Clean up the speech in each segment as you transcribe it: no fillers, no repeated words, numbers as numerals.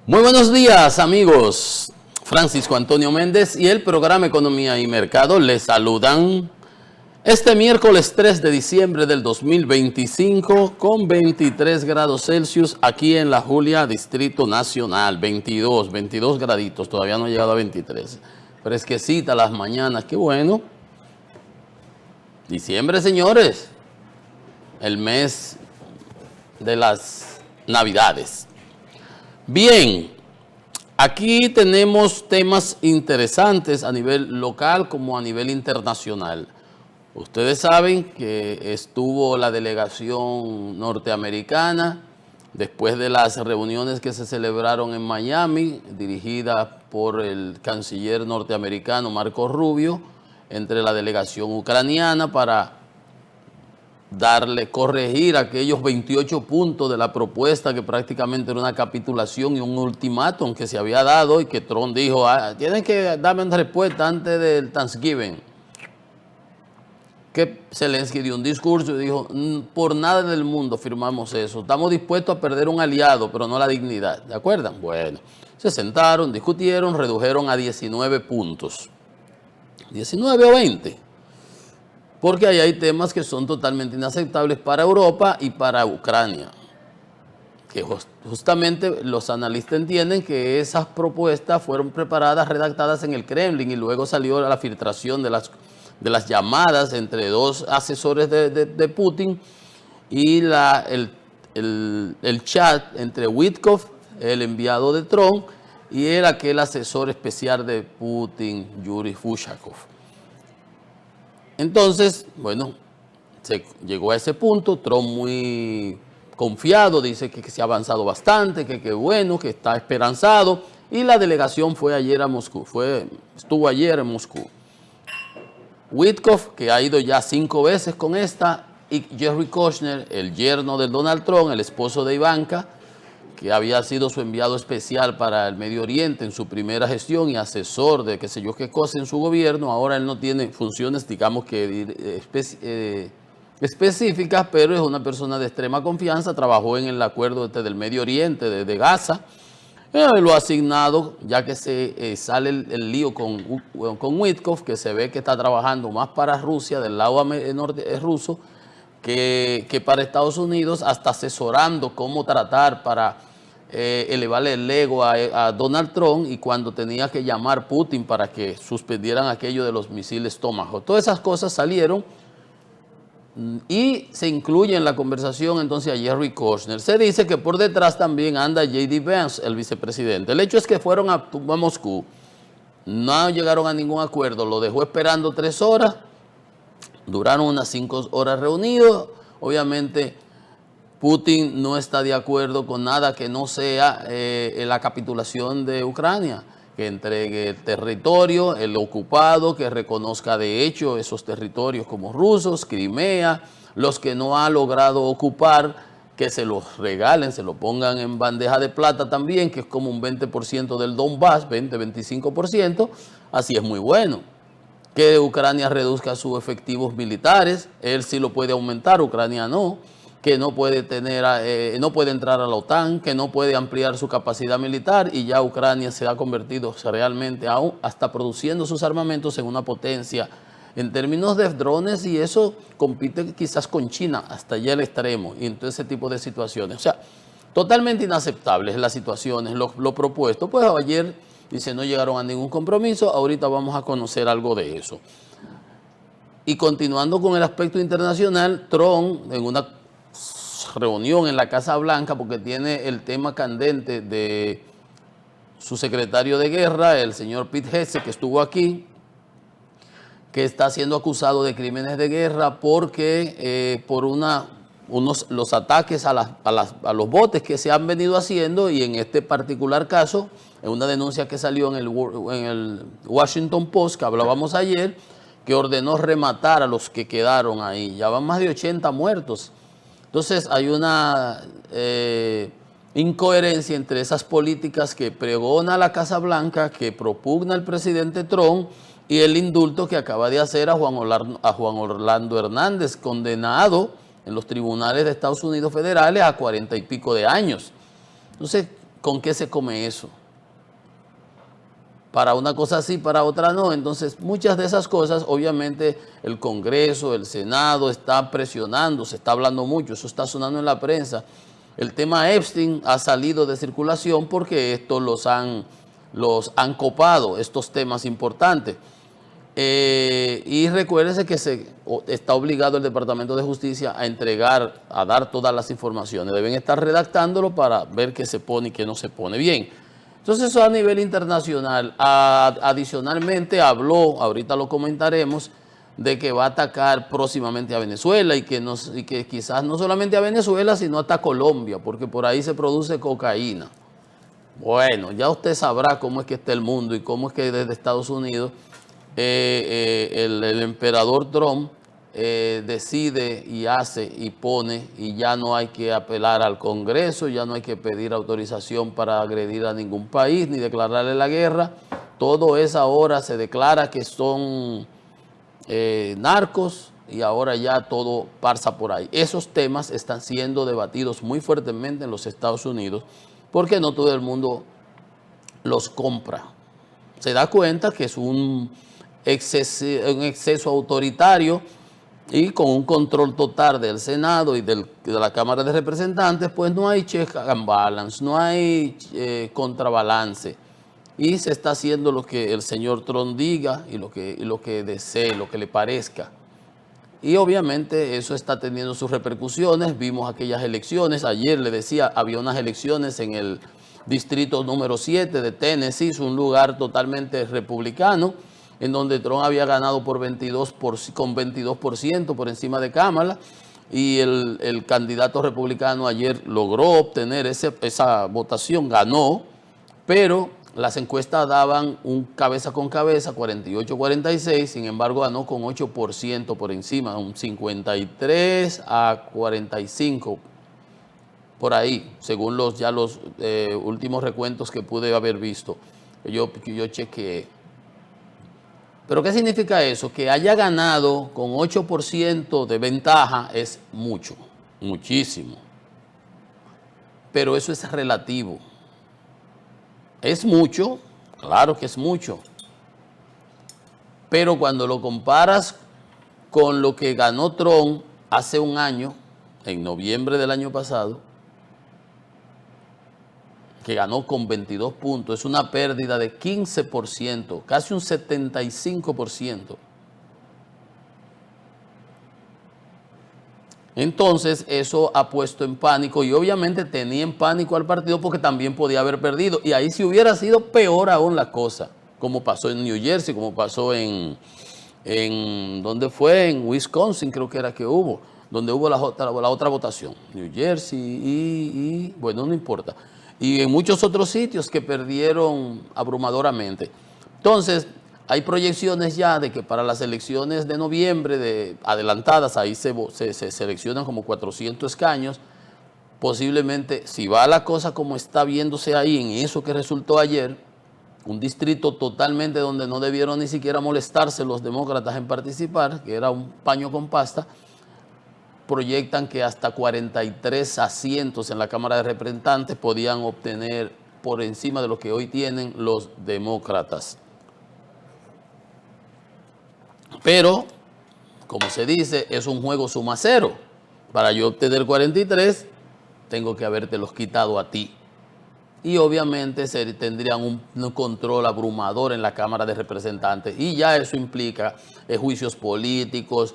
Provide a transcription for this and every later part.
Muy buenos días, amigos. Francisco Antonio Méndez y el programa Economía y Mercado les saludan este miércoles 3 de diciembre del 2025 con 23 grados Celsius aquí en La Julia, Distrito Nacional. 22 graditos, todavía no ha llegado a 23. Fresquecita las mañanas, qué bueno. Diciembre, señores, el mes de las Navidades. Bien, aquí tenemos temas interesantes a nivel local como a nivel internacional. Ustedes saben que estuvo la delegación norteamericana después de las reuniones que se celebraron en Miami, dirigida por el canciller norteamericano Marco Rubio, entre la delegación ucraniana para corregir aquellos 28 puntos de la propuesta que prácticamente era una capitulación y un ultimátum que se había dado y que Trump dijo, tienen que darme una respuesta antes del Thanksgiving. Que Zelensky dio un discurso y dijo, por nada del mundo firmamos eso, estamos dispuestos a perder un aliado, pero no la dignidad, ¿de acuerdo? Bueno, se sentaron, discutieron, redujeron a 19 puntos, 19 o 20. Porque ahí hay temas que son totalmente inaceptables para Europa y para Ucrania. Que justamente los analistas entienden que esas propuestas fueron preparadas, redactadas en el Kremlin y luego salió la filtración de las llamadas entre dos asesores de Putin y el chat entre Witkoff, el enviado de Trump, y aquel asesor especial de Putin, Yuri Ushakov. Entonces, bueno, se llegó a ese punto, Trump muy confiado, dice que se ha avanzado bastante, que bueno, que está esperanzado, y la delegación fue ayer a Moscú, estuvo ayer en Moscú. Witkoff, que ha ido ya 5 veces con esta, y Jared Kushner, el yerno de Donald Trump, el esposo de Ivanka, que había sido su enviado especial para el Medio Oriente en su primera gestión y asesor de qué sé yo qué cosa en su gobierno. Ahora él no tiene funciones, digamos que específicas, pero es una persona de extrema confianza, trabajó en el acuerdo del Medio Oriente, de Gaza. Lo ha asignado, ya que se sale el lío con Witkoff, que se ve que está trabajando más para Rusia, del lado norte ruso, que para Estados Unidos, hasta asesorando cómo tratar para elevarle el ego a Donald Trump, y cuando tenía que llamar Putin para que suspendieran aquello de los misiles Tomahawk. Todas esas cosas salieron y se incluye en la conversación entonces a Jared Kushner. Se dice que por detrás también anda J.D. Vance, el vicepresidente. El hecho es que fueron a Moscú, no llegaron a ningún acuerdo, lo dejó esperando 3 horas, duraron unas 5 horas reunidos. Obviamente Putin no está de acuerdo con nada que no sea la capitulación de Ucrania, que entregue el territorio, el ocupado, que reconozca de hecho esos territorios como rusos, Crimea, los que no ha logrado ocupar, que se los regalen, se lo pongan en bandeja de plata también, que es como un 20% del Donbass, 20-25%, así es muy bueno. Que Ucrania reduzca sus efectivos militares, él sí lo puede aumentar, Ucrania no. Que no puede no puede entrar a la OTAN, que no puede ampliar su capacidad militar, y ya Ucrania se ha convertido realmente aún hasta produciendo sus armamentos en una potencia en términos de drones, y eso compite quizás con China hasta allá el extremo, y en todo ese tipo de situaciones. O sea, totalmente inaceptables las situaciones, lo propuesto. Pues ayer dice no llegaron a ningún compromiso, ahorita vamos a conocer algo de eso. Y continuando con el aspecto internacional, Trump en una reunión en la Casa Blanca, porque tiene el tema candente de su secretario de guerra, el señor Pete Hegseth, que estuvo aquí, que está siendo acusado de crímenes de guerra porque por los ataques a los botes que se han venido haciendo, y en este particular caso, en una denuncia que salió en el Washington Post, que hablábamos ayer, que ordenó rematar a los que quedaron ahí. Ya van más de 80 muertos. Entonces hay una incoherencia entre esas políticas que pregona la Casa Blanca, que propugna el presidente Trump, y el indulto que acaba de hacer a Juan Orlando Hernández, condenado en los tribunales de Estados Unidos federales a 40 y pico de años. Entonces, ¿con qué se come eso? Para una cosa sí, para otra no. Entonces, muchas de esas cosas, obviamente, el Congreso, el Senado está presionando, se está hablando mucho, eso está sonando en la prensa. El tema Epstein ha salido de circulación porque estos los han copado, estos temas importantes. Y recuérdese que está obligado el Departamento de Justicia a entregar, a dar todas las informaciones. Deben estar redactándolo para ver qué se pone y qué no se pone. Bien. Entonces eso a nivel internacional. Adicionalmente habló, ahorita lo comentaremos, de que va a atacar próximamente a Venezuela y que quizás no solamente a Venezuela, sino hasta Colombia, porque por ahí se produce cocaína. Bueno, ya usted sabrá cómo es que está el mundo y cómo es que desde Estados Unidos el emperador Trump decide y hace y pone, y ya no hay que apelar al Congreso, ya no hay que pedir autorización para agredir a ningún país ni declararle la guerra. Todo es ahora, se declara que son narcos y ahora ya todo pasa por ahí. Esos temas están siendo debatidos muy fuertemente en los Estados Unidos porque no todo el mundo los compra. Se da cuenta que es un exceso autoritario y con un control total del Senado y de la Cámara de Representantes, pues no hay check and balance, no hay contrabalance. Y se está haciendo lo que el señor Trump diga y lo que desee, lo que le parezca. Y obviamente eso está teniendo sus repercusiones. Vimos aquellas elecciones. Ayer le decía, había unas elecciones en el distrito número 7 de Tennessee, un lugar totalmente republicano, en donde Trump había ganado con 22% por encima de Kamala. Y el candidato republicano ayer logró obtener esa votación, ganó, pero las encuestas daban un cabeza con cabeza, 48-46, sin embargo ganó con 8% por encima, un 53-45, por ahí, según los últimos recuentos que pude haber visto, que yo chequeé. ¿Pero qué significa eso? Que haya ganado con 8% de ventaja es mucho, muchísimo. Pero eso es relativo. Es mucho, claro que es mucho. Pero cuando lo comparas con lo que ganó Trump hace un año, en noviembre del año pasado, que ganó con 22 puntos, es una pérdida de 15%, casi un 75%. Entonces eso ha puesto en pánico y obviamente tenía en pánico al partido porque también podía haber perdido. Y ahí si hubiera sido peor aún la cosa, como pasó en New Jersey, como pasó ¿dónde fue? En Wisconsin creo que era que hubo, donde hubo la otra votación. New Jersey y bueno, no importa. Y en muchos otros sitios que perdieron abrumadoramente. Entonces, hay proyecciones ya de que para las elecciones de noviembre, adelantadas, ahí se seleccionan como 400 escaños. Posiblemente, si va la cosa como está viéndose ahí, en eso que resultó ayer, un distrito totalmente donde no debieron ni siquiera molestarse los demócratas en participar, que era un paño con pasta, proyectan que hasta 43 asientos en la Cámara de Representantes podían obtener por encima de lo que hoy tienen los demócratas. Pero, como se dice, es un juego suma cero. Para yo obtener 43, tengo que habértelos quitado a ti. Y obviamente tendrían un control abrumador en la Cámara de Representantes. Y ya eso implica juicios políticos,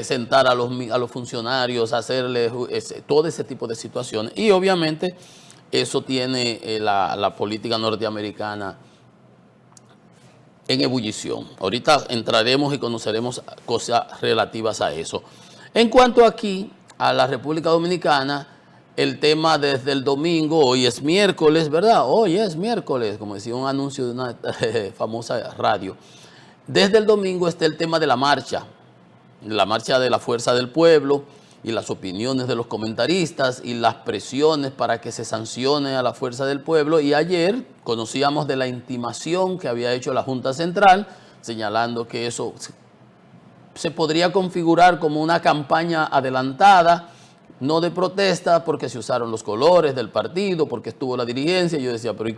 sentar a los funcionarios, hacerles todo ese tipo de situaciones. Y obviamente eso tiene la política norteamericana en ebullición. Ahorita entraremos y conoceremos cosas relativas a eso. En cuanto aquí, a la República Dominicana, el tema desde el domingo, hoy es miércoles, ¿verdad? Hoy es miércoles, como decía un anuncio de una famosa radio. Desde el domingo está el tema de la marcha de la Fuerza del Pueblo y las opiniones de los comentaristas y las presiones para que se sancione a la Fuerza del Pueblo. Y ayer conocíamos de la intimación que había hecho la Junta Central, señalando que eso se podría configurar como una campaña adelantada no de protesta, porque se usaron los colores del partido, porque estuvo la dirigencia. Yo decía, pero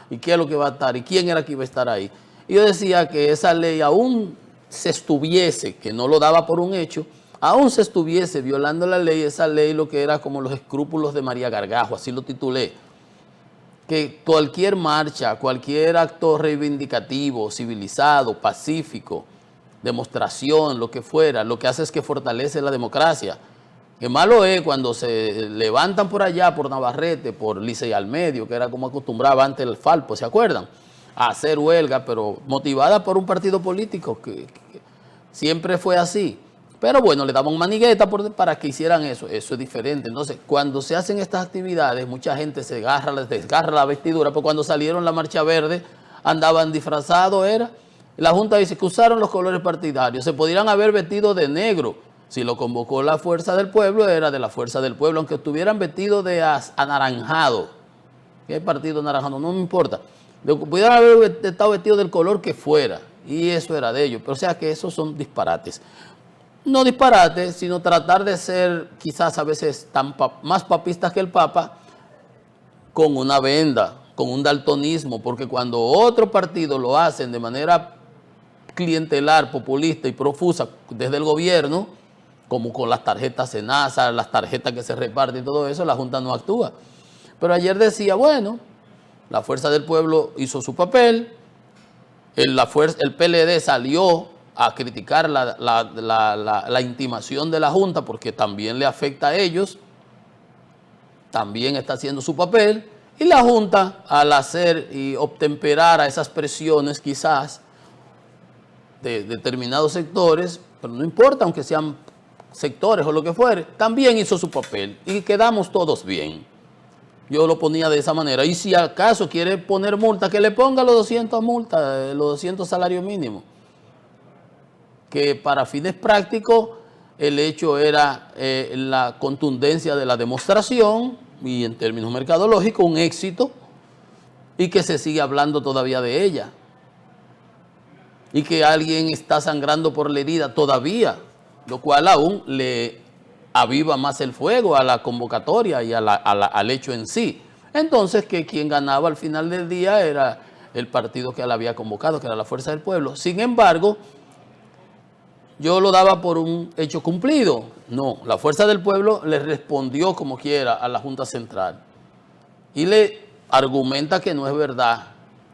¿y qué es lo que va a estar? ¿Y quién era que iba a estar ahí? Y yo decía que esa ley aún se estuviese, que no lo daba por un hecho, aún se estuviese violando la ley, esa ley lo que era como los escrúpulos de María Gargajo, así lo titulé, que cualquier marcha, cualquier acto reivindicativo, civilizado, pacífico, demostración, lo que fuera, lo que hace es que fortalece la democracia. Qué malo es cuando se levantan por allá, por Navarrete, por Licey al Medio, que era como acostumbraba antes el Falpo, ¿se acuerdan? A hacer huelga, pero motivada por un partido político, que siempre fue así. Pero bueno, le daban manigueta para que hicieran eso. Eso es diferente. Entonces, cuando se hacen estas actividades, mucha gente se desgarra la vestidura, porque cuando salieron la Marcha Verde, andaban disfrazados, era. La Junta dice que usaron los colores partidarios. Se podrían haber vestido de negro. Si lo convocó la Fuerza del Pueblo, era de la Fuerza del Pueblo, aunque estuvieran vestidos de anaranjado. ¿Qué partido anaranjado? No me importa. Pudieran haber estado vestidos del color que fuera. Y eso era de ellos. Pero o sea que esos son disparates. No disparates, sino tratar de ser quizás a veces más papistas que el Papa, con una venda, con un daltonismo, porque cuando otro partido lo hacen de manera clientelar, populista y profusa desde el gobierno, como con las tarjetas Senasa, las tarjetas que se reparten y todo eso, la Junta no actúa. Pero ayer decía, bueno, la Fuerza del Pueblo hizo su papel, el PLD salió a criticar la intimación de la Junta porque también le afecta a ellos, también está haciendo su papel, y la Junta, al hacer y obtemperar a esas presiones quizás de determinados sectores, pero no importa, aunque sean sectores o lo que fuere, también hizo su papel y quedamos todos bien. Yo lo ponía de esa manera. Y si acaso quiere poner multa, que le ponga los 200 multas, los 200 salarios mínimos. Que para fines prácticos el hecho era la contundencia de la demostración y en términos mercadológicos un éxito, y que se sigue hablando todavía de ella. Y que alguien está sangrando por la herida todavía, lo cual aún le aviva más el fuego a la convocatoria y al hecho en sí. Entonces, que quien ganaba al final del día era el partido que la había convocado, que era la Fuerza del Pueblo. Sin embargo, yo lo daba por un hecho cumplido. No, la Fuerza del Pueblo le respondió como quiera a la Junta Central y le argumenta que no es verdad,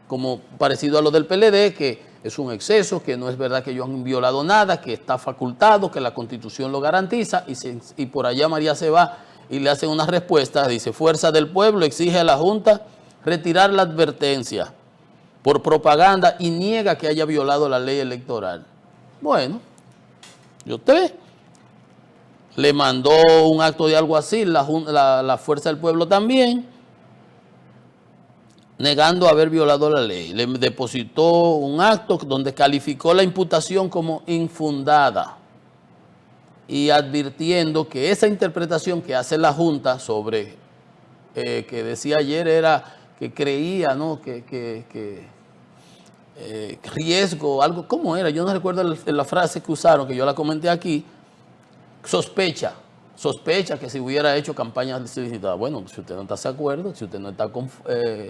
como parecido a lo del PLD, que es un exceso, que no es verdad que ellos han violado nada, que está facultado, que la Constitución lo garantiza, y por allá María se va y le hacen una respuesta, dice, Fuerza del Pueblo exige a la Junta retirar la advertencia por propaganda y niega que haya violado la ley electoral. Bueno, y usted le mandó un acto de algo así, la Fuerza del Pueblo también, negando haber violado la ley. Le depositó un acto donde calificó la imputación como infundada y advirtiendo que esa interpretación que hace la Junta sobre, que decía ayer era que creía, ¿no?, que riesgo, algo, ¿cómo era? Yo no recuerdo la frase que usaron, que yo la comenté aquí, sospecha que si hubiera hecho campañas solicitadas. Bueno, si usted no está de acuerdo, si usted no está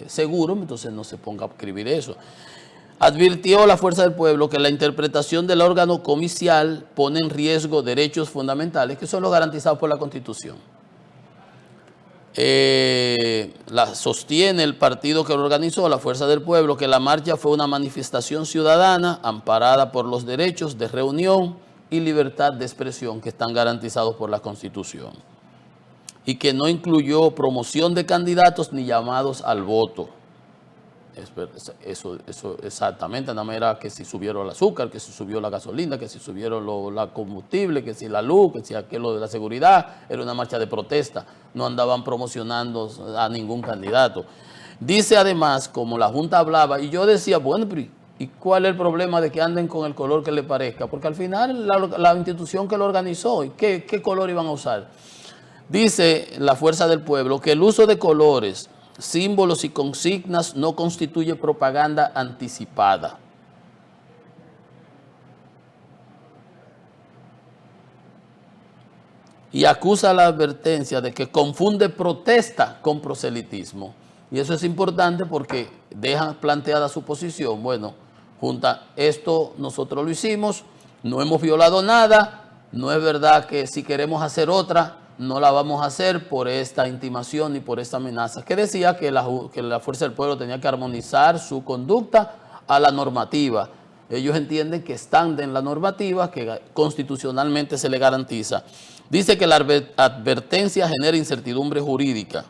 seguro, entonces no se ponga a escribir eso. Advirtió la Fuerza del Pueblo que la interpretación del órgano comicial pone en riesgo derechos fundamentales que son los garantizados por la Constitución. Sostiene el partido que lo organizó, la Fuerza del Pueblo, que la marcha fue una manifestación ciudadana amparada por los derechos de reunión y libertad de expresión que están garantizados por la Constitución, y que no incluyó promoción de candidatos ni llamados al voto. Eso exactamente, nada más era que si subieron el azúcar, que si subió la gasolina, que si subieron la combustible, que si la luz, que si aquello de la seguridad. Era una marcha de protesta, no andaban promocionando a ningún candidato. Dice además, como la Junta hablaba, y yo decía, bueno, ¿y cuál es el problema de que anden con el color que le parezca? Porque al final la institución que lo organizó, ¿qué color iban a usar? Dice la Fuerza del Pueblo que el uso de colores, símbolos y consignas no constituye propaganda anticipada. y acusa la advertencia de que confunde protesta con proselitismo. Y eso es importante porque deja planteada su posición. Bueno, junta, esto nosotros lo hicimos, no hemos violado nada, no es verdad que si queremos hacer otra, no la vamos a hacer por esta intimación y por esta amenaza. Que decía que la Fuerza del Pueblo tenía que armonizar su conducta a la normativa. Ellos entienden que están en la normativa que constitucionalmente se le garantiza. Dice que la advertencia genera incertidumbre jurídica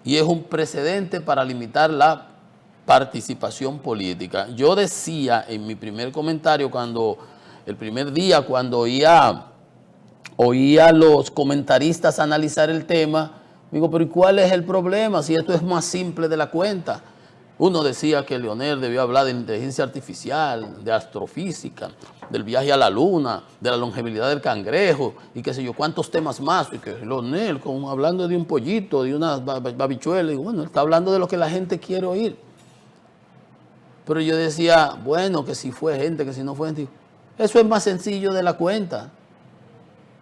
y es un precedente para limitar la participación política. Yo decía en mi primer comentario, el primer día, cuando oía a los comentaristas analizar el tema, digo, pero ¿y cuál es el problema si esto es más simple de la cuenta? Uno decía que Leonel debió hablar de inteligencia artificial, de astrofísica, del viaje a la luna, de la longevidad del cangrejo y qué sé yo, cuántos temas más. Y que Leonel, como hablando de un pollito, de unas babichuelas, y bueno, está hablando de lo que la gente quiere oír. Pero yo decía, bueno, que si fue gente, que si no fue gente. Eso es más sencillo de la cuenta.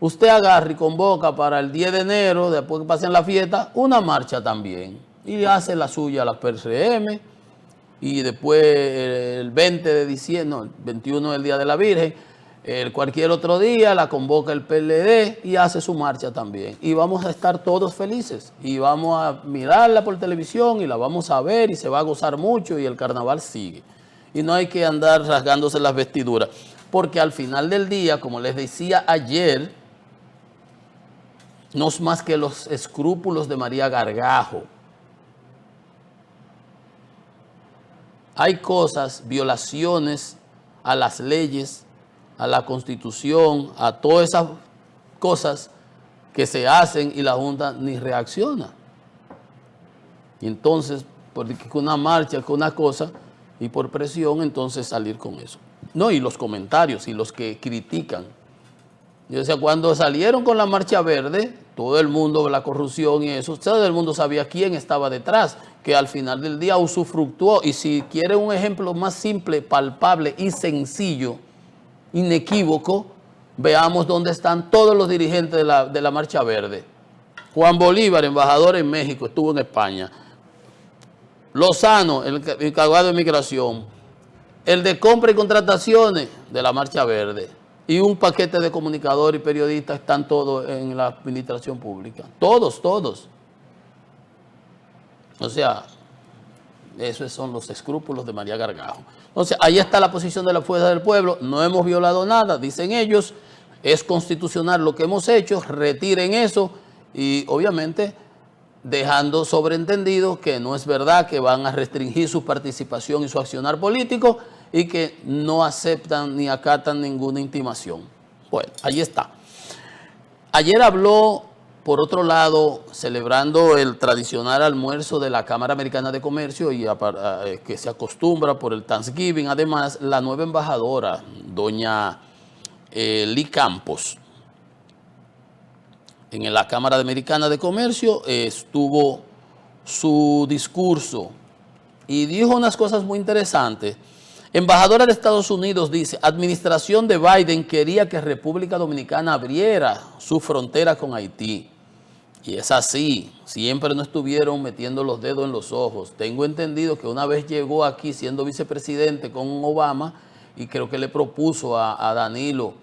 Usted agarra y convoca para el 10 de enero, después que pasen la fiesta, una marcha también. Y hace la suya a la PRM, y después el 20 de diciembre, no, el 21 del Día de la Virgen, cualquier otro día la convoca el PLD y hace su marcha también. Y vamos a estar todos felices, y vamos a mirarla por televisión, y la vamos a ver, y se va a gozar mucho, y el carnaval sigue. Y no hay que andar rasgándose las vestiduras, porque al final del día, como les decía ayer, no es más que los escrúpulos de María Gargajo. Hay cosas, violaciones a las leyes, a la Constitución, a todas esas cosas que se hacen y la Junta ni reacciona. Y entonces, porque una marcha, con una cosa, y por presión, entonces salir con eso. No, y los comentarios y los que critican. Yo decía, cuando salieron con la marcha verde, todo el mundo, la corrupción y eso, todo el mundo sabía quién estaba detrás, que al final del día usufructuó. Y si quiere un ejemplo más simple, palpable y sencillo, inequívoco, veamos dónde están todos los dirigentes de la marcha verde. Juan Bolívar, embajador en México, estuvo en España. Lozano, el encargado de migración. El de compra y contrataciones de la marcha verde. Y un paquete de comunicadores y periodistas están todos en la administración pública. Todos, todos. O sea, esos son los escrúpulos de María Gargajo. Entonces, ahí está la posición de la Fuerza del Pueblo. No hemos violado nada, dicen ellos. Es constitucional lo que hemos hecho. Retiren eso. Y obviamente dejando sobreentendido que no es verdad que van a restringir su participación y su accionar político y que no aceptan ni acatan ninguna intimación. Bueno, ahí está. Ayer habló, por otro lado, celebrando el tradicional almuerzo de la Cámara Americana de Comercio y que se acostumbra por el Thanksgiving, además, la nueva embajadora, doña Lee Campos. En la Cámara Americana de Comercio estuvo su discurso y dijo unas cosas muy interesantes. Embajadora de Estados Unidos dice, administración de Biden quería que República Dominicana abriera su frontera con Haití. Y es así, siempre no estuvieron metiendo los dedos en los ojos. Tengo entendido que una vez llegó aquí siendo vicepresidente con Obama y creo que le propuso a Danilo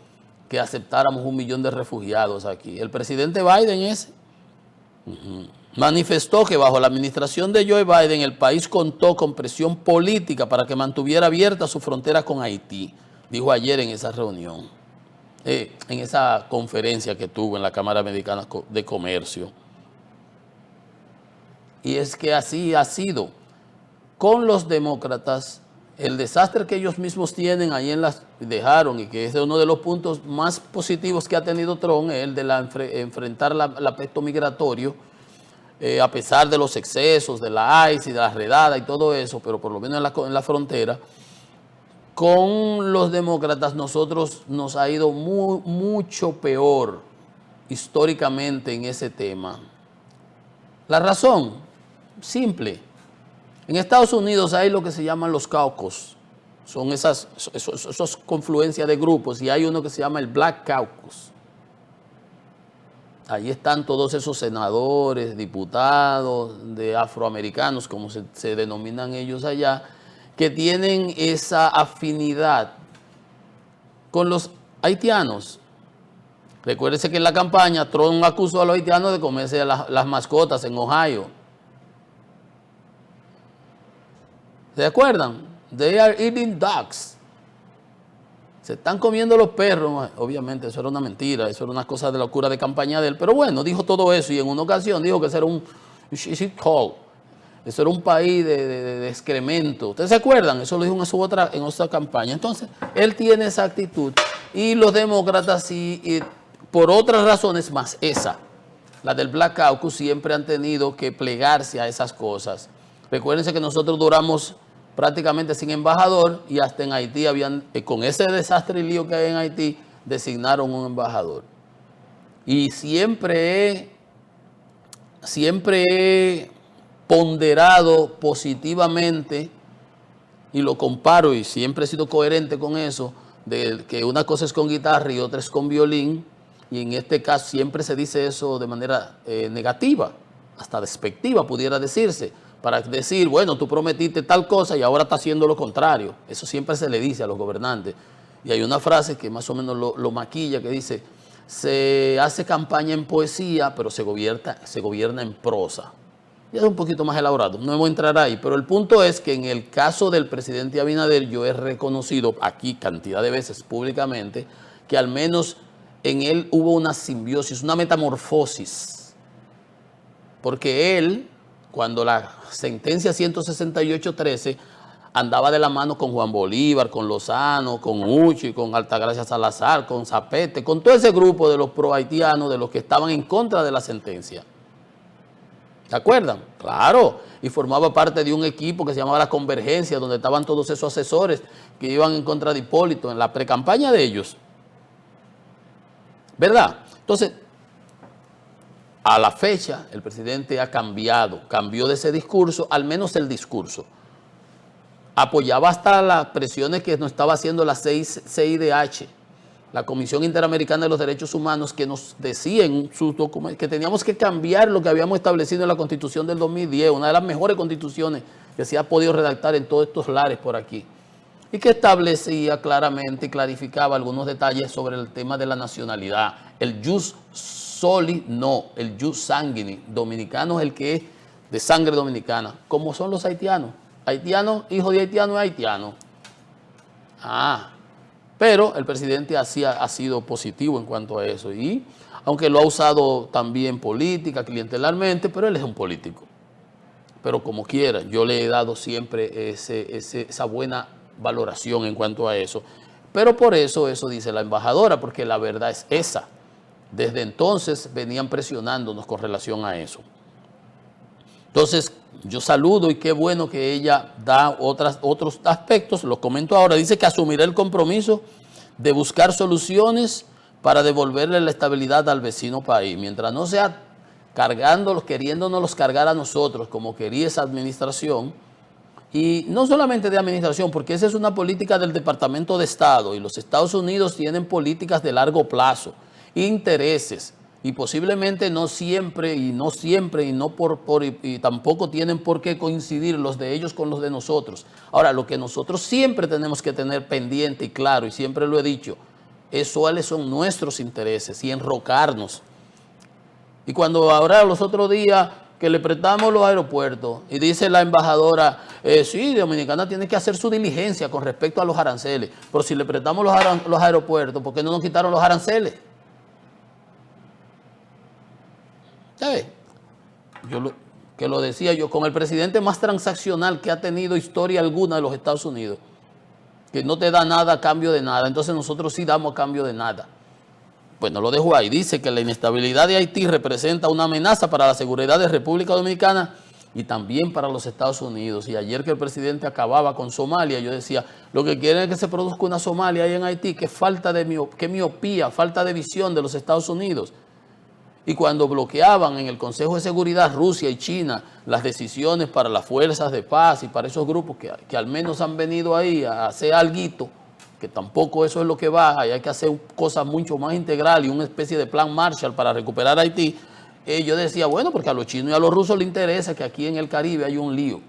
que aceptáramos 1 millón de refugiados aquí. El presidente Biden manifestó que bajo la administración de Joe Biden el país contó con presión política para que mantuviera abierta su frontera con Haití, dijo ayer en esa reunión, en esa conferencia que tuvo en la Cámara Americana de Comercio. Y es que así ha sido. Con los demócratas, el desastre que ellos mismos tienen ahí dejaron, y que es uno de los puntos más positivos que ha tenido Trump, es el de enfrentar el aspecto migratorio, a pesar de los excesos de la ICE y de la redada y todo eso, pero por lo menos en la frontera. Con los demócratas nosotros nos ha ido mucho peor históricamente en ese tema. La razón, simple. En Estados Unidos hay lo que se llaman los caucus. Son esas confluencias de grupos y hay uno que se llama el Black Caucus. Ahí están todos esos senadores, diputados de afroamericanos, como se denominan ellos allá, que tienen esa afinidad con los haitianos. Recuérdese que en la campaña Trump acusó a los haitianos de comerse las mascotas en Ohio. ¿Se acuerdan? They are eating dogs. Se están comiendo los perros. Obviamente eso era una mentira, eso era una cosa de locura de campaña de él. Pero bueno, dijo todo eso y en una ocasión dijo que eso era un shit hole. Eso era un país de excremento. ¿Ustedes se acuerdan? Eso lo dijo en otra campaña. Entonces, él tiene esa actitud. Y los demócratas sí, por otras razones más esa, la del Black Caucus, siempre han tenido que plegarse a esas cosas. Recuérdense que nosotros duramos prácticamente sin embajador y hasta en Haití habían, con ese desastre y lío que hay en Haití, designaron un embajador. Y siempre he ponderado positivamente y lo comparo y siempre he sido coherente con eso, de que una cosa es con guitarra y otra es con violín, y en este caso siempre se dice eso de manera negativa, hasta despectiva pudiera decirse, para decir, bueno, tú prometiste tal cosa y ahora está haciendo lo contrario. Eso siempre se le dice a los gobernantes. Y hay una frase que más o menos lo maquilla, que dice, se hace campaña en poesía, pero se gobierna en prosa. Ya es un poquito más elaborado, no voy a entrar ahí, pero el punto es que en el caso del presidente Abinader, yo he reconocido aquí cantidad de veces públicamente que al menos en él hubo una simbiosis, una metamorfosis, porque él, cuando la sentencia 168-13 andaba de la mano con Juan Bolívar, con Lozano, con Uchi, con Altagracia Salazar, con Zapete, con todo ese grupo de los pro-haitianos, de los que estaban en contra de la sentencia. ¿Se acuerdan? Claro, y formaba parte de un equipo que se llamaba La Convergencia, donde estaban todos esos asesores que iban en contra de Hipólito en la precampaña de ellos. ¿Verdad? Entonces, a la fecha, el presidente ha cambió de ese discurso, al menos el discurso. Apoyaba hasta las presiones que nos estaba haciendo la CIDH, la Comisión Interamericana de los Derechos Humanos, que nos decía en sus documentos que teníamos que cambiar lo que habíamos establecido en la Constitución del 2010, una de las mejores constituciones que se ha podido redactar en todos estos lares por aquí, y que establecía claramente y clarificaba algunos detalles sobre el tema de la nacionalidad, el jus soli, no, el jus sanguini, dominicano es el que es de sangre dominicana, como son los haitianos. Haitiano, hijo de haitiano es haitiano. Pero el presidente ha sido positivo en cuanto a eso, y aunque lo ha usado también política, clientelarmente, pero él es un político. Pero como quiera, yo le he dado siempre esa buena valoración en cuanto a eso. Pero por eso dice la embajadora, porque la verdad es esa. Desde entonces venían presionándonos con relación a eso. Entonces, yo saludo y qué bueno que ella da otros aspectos, los comento ahora. Dice que asumirá el compromiso de buscar soluciones para devolverle la estabilidad al vecino país, mientras no sea queriéndonos cargar a nosotros, como quería esa administración, y no solamente de administración, porque esa es una política del Departamento de Estado, y los Estados Unidos tienen políticas de largo plazo, intereses, y posiblemente no siempre, y tampoco tienen por qué coincidir los de ellos con los de nosotros. Ahora, lo que nosotros siempre tenemos que tener pendiente y claro, y siempre lo he dicho, es cuáles son nuestros intereses y enrocarnos. Y cuando ahora los otros días que le prestamos los aeropuertos, y dice la embajadora, sí, Dominicana tiene que hacer su diligencia con respecto a los aranceles, pero si le prestamos los aeropuertos, ¿por qué no nos quitaron los aranceles? ¿Sabes? Que lo decía yo, con el presidente más transaccional que ha tenido historia alguna de los Estados Unidos, que no te da nada a cambio de nada, entonces nosotros sí damos a cambio de nada. Bueno, lo dejo ahí. Dice que la inestabilidad de Haití representa una amenaza para la seguridad de República Dominicana y también para los Estados Unidos. Y ayer que el presidente acababa con Somalia, yo decía, lo que quieren es que se produzca una Somalia ahí en Haití, que miopía, falta de visión de los Estados Unidos. Y cuando bloqueaban en el Consejo de Seguridad Rusia y China las decisiones para las fuerzas de paz y para esos grupos que al menos han venido ahí a hacer alguito, que tampoco eso es lo que va, hay que hacer cosas mucho más integrales y una especie de plan Marshall para recuperar Haití, yo decía, bueno, porque a los chinos y a los rusos les interesa que aquí en el Caribe hay un lío.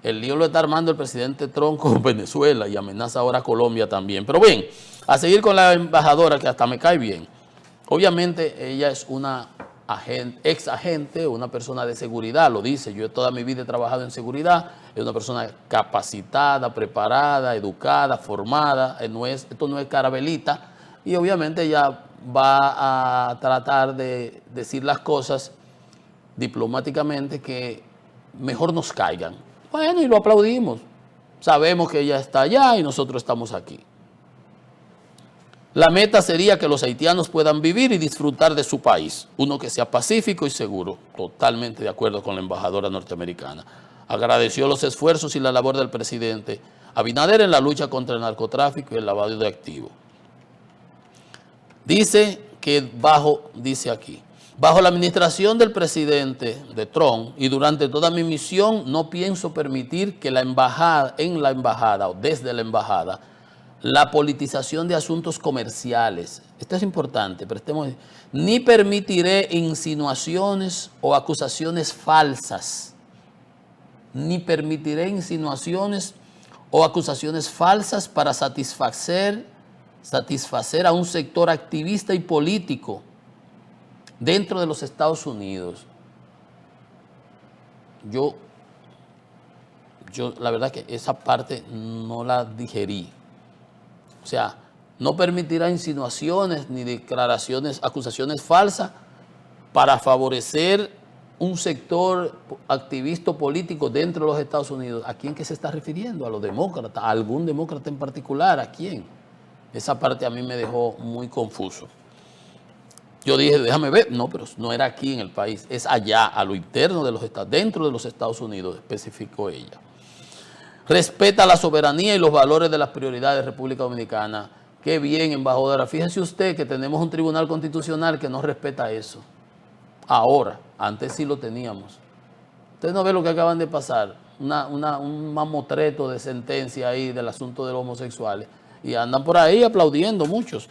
El lío lo está armando el presidente Trump con Venezuela y amenaza ahora a Colombia también. Pero bien, a seguir con la embajadora, que hasta me cae bien. Obviamente ella es una ex agente, una persona de seguridad, lo dice. Yo toda mi vida he trabajado en seguridad, es una persona capacitada, preparada, educada, formada. Esto no es carabelita. Y obviamente ella va a tratar de decir las cosas diplomáticamente que mejor nos caigan. Bueno, y lo aplaudimos. Sabemos que ella está allá y nosotros estamos aquí. La meta sería que los haitianos puedan vivir y disfrutar de su país, uno que sea pacífico y seguro. Totalmente de acuerdo con la embajadora norteamericana. Agradeció los esfuerzos y la labor del presidente Abinader en la lucha contra el narcotráfico y el lavado de activos. Dice que dice aquí, bajo la administración del presidente de Trump y durante toda mi misión no pienso permitir que en la embajada o desde la embajada la politización de asuntos comerciales, esto es importante, ni permitiré insinuaciones o acusaciones falsas, ni permitiré insinuaciones o acusaciones falsas para satisfacer a un sector activista y político dentro de los Estados Unidos. Yo la verdad que esa parte no la digerí. O sea, no permitirá insinuaciones ni declaraciones, acusaciones falsas para favorecer un sector activista político dentro de los Estados Unidos. ¿A quién que se está refiriendo? ¿A los demócratas? ¿A algún demócrata en particular? ¿A quién? Esa parte a mí me dejó muy confuso. Yo dije, déjame ver. No, pero no era aquí en el país, es allá, a lo interno de los Estados, dentro de los Estados Unidos, especificó ella. Respeta la soberanía y los valores de las prioridades de República Dominicana. Qué bien, embajadora. Fíjese usted que tenemos un tribunal constitucional que no respeta eso. Ahora, antes sí lo teníamos. Ustedes no ven lo que acaban de pasar, un mamotreto de sentencia ahí del asunto de los homosexuales. Y andan por ahí aplaudiendo muchos.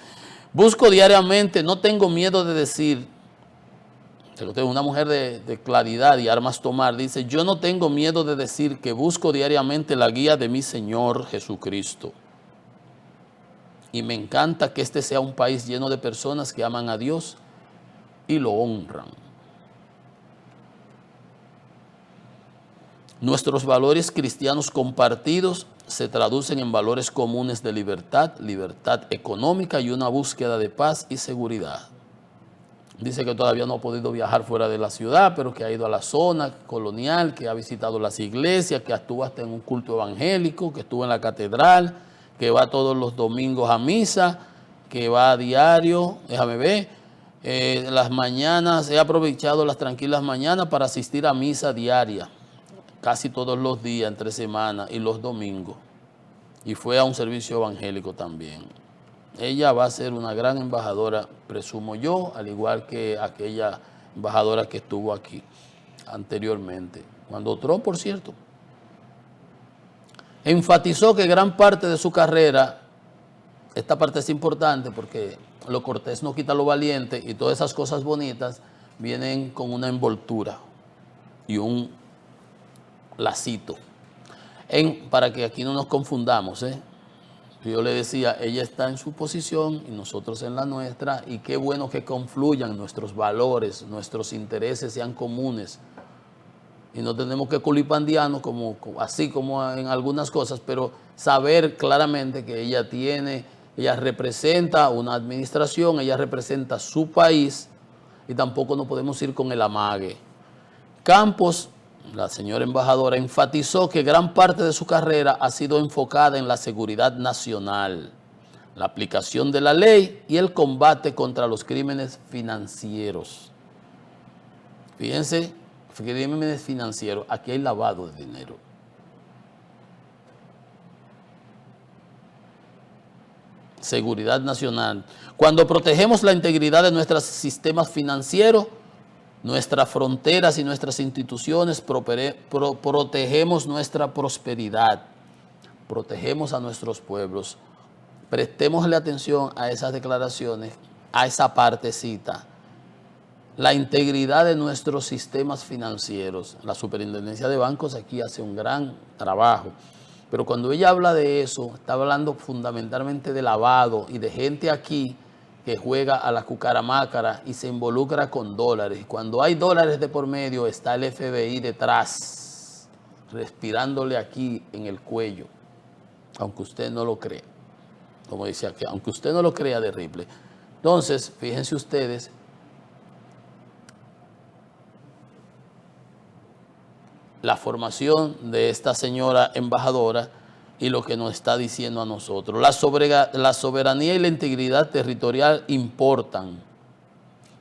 Busco diariamente, no tengo miedo de decir, una mujer de claridad y armas tomar, dice, yo no tengo miedo de decir que busco diariamente la guía de mi Señor Jesucristo. Y me encanta que este sea un país lleno de personas que aman a Dios y lo honran. Nuestros valores cristianos compartidos se traducen en valores comunes de libertad económica y una búsqueda de paz y seguridad. Dice que todavía no ha podido viajar fuera de la ciudad, pero que ha ido a la zona colonial, que ha visitado las iglesias, que estuvo hasta en un culto evangélico, que estuvo en la catedral, que va todos los domingos a misa, que va a diario, déjame ver, las mañanas, he aprovechado las tranquilas mañanas para asistir a misa diaria, casi todos los días, entre semana y los domingos. Y fue a un servicio evangélico también. Ella va a ser una gran embajadora, presumo yo, al igual que aquella embajadora que estuvo aquí anteriormente. Cuando Trump, por cierto, enfatizó que gran parte de su carrera, esta parte es importante porque lo cortés no quita lo valiente y todas esas cosas bonitas vienen con una envoltura y un lacito. Para que aquí no nos confundamos, yo le decía, ella está en su posición y nosotros en la nuestra, y qué bueno que confluyan nuestros valores, nuestros intereses sean comunes. Y no tenemos que culipandiarnos así como en algunas cosas, pero saber claramente que ella representa una administración, ella representa su país y tampoco nos podemos ir con el amague. Campos, la señora embajadora, enfatizó que gran parte de su carrera ha sido enfocada en la seguridad nacional, la aplicación de la ley y el combate contra los crímenes financieros. Fíjense, crímenes financieros, aquí hay lavado de dinero. Seguridad nacional. Cuando protegemos la integridad de nuestros sistemas financieros, nuestras fronteras y nuestras instituciones, protegemos nuestra prosperidad, protegemos a nuestros pueblos, prestémosle atención a esas declaraciones, a esa partecita. La integridad de nuestros sistemas financieros. La Superintendencia de Bancos aquí hace un gran trabajo, pero cuando ella habla de eso, está hablando fundamentalmente de lavado y de gente aquí que juega a la cucaramácara y se involucra con dólares. Cuando hay dólares de por medio, está el FBI detrás, respirándole aquí en el cuello, aunque usted no lo crea. Como dice aquí, aunque usted no lo crea, de Ripley. Entonces, fíjense ustedes, la formación de esta señora embajadora y lo que nos está diciendo a nosotros. La soberanía y la integridad territorial importan.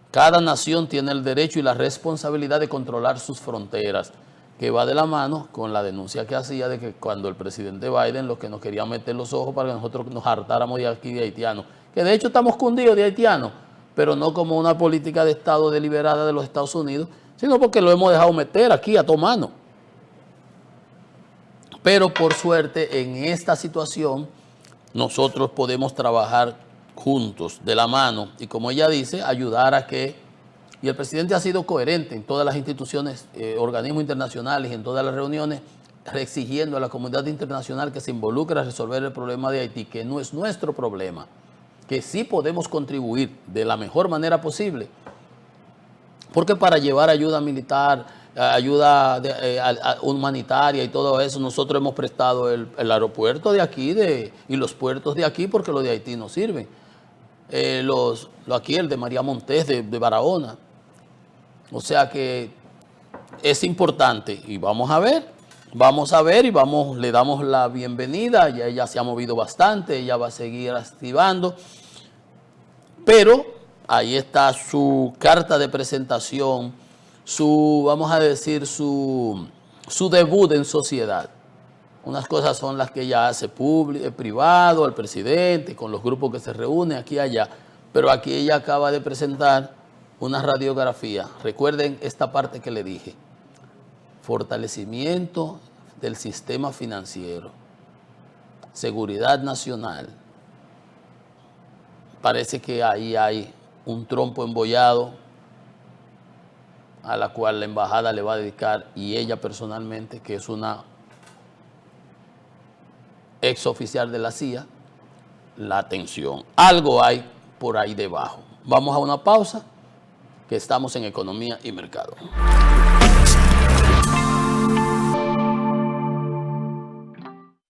Cada nación tiene el derecho y la responsabilidad de controlar sus fronteras, que va de la mano con la denuncia que hacía de que cuando el presidente Biden lo que nos quería meter los ojos para que nosotros nos hartáramos de aquí de haitianos, que de hecho estamos cundidos de haitianos, pero no como una política de Estado deliberada de los Estados Unidos, sino porque lo hemos dejado meter aquí a toda mano. Pero por suerte en esta situación nosotros podemos trabajar juntos, de la mano, y como ella dice, ayudar a que, y el presidente ha sido coherente en todas las instituciones, organismos internacionales, en todas las reuniones, exigiendo a la comunidad internacional que se involucre a resolver el problema de Haití, que no es nuestro problema, que sí podemos contribuir de la mejor manera posible, porque para llevar ayuda militar, ayuda humanitaria y todo eso, nosotros hemos prestado el aeropuerto de aquí y los puertos de aquí porque los de Haití no sirven. Aquí el de María Montés de Barahona. O sea que es importante y vamos a ver y le damos la bienvenida. Ya ella se ha movido bastante, ella va a seguir activando, pero ahí está su carta de presentación, vamos a decir, su debut en sociedad. Unas cosas son las que ella hace privado, al presidente, con los grupos que se reúnen aquí y allá, pero aquí ella acaba de presentar una radiografía. Recuerden esta parte que le dije: fortalecimiento del sistema financiero, seguridad nacional. Parece que ahí hay un trompo embollado a la cual la embajada le va a dedicar, y ella personalmente, que es una ex oficial de la CIA, la atención. Algo hay por ahí debajo. Vamos a una pausa, que estamos en Economía y Mercado.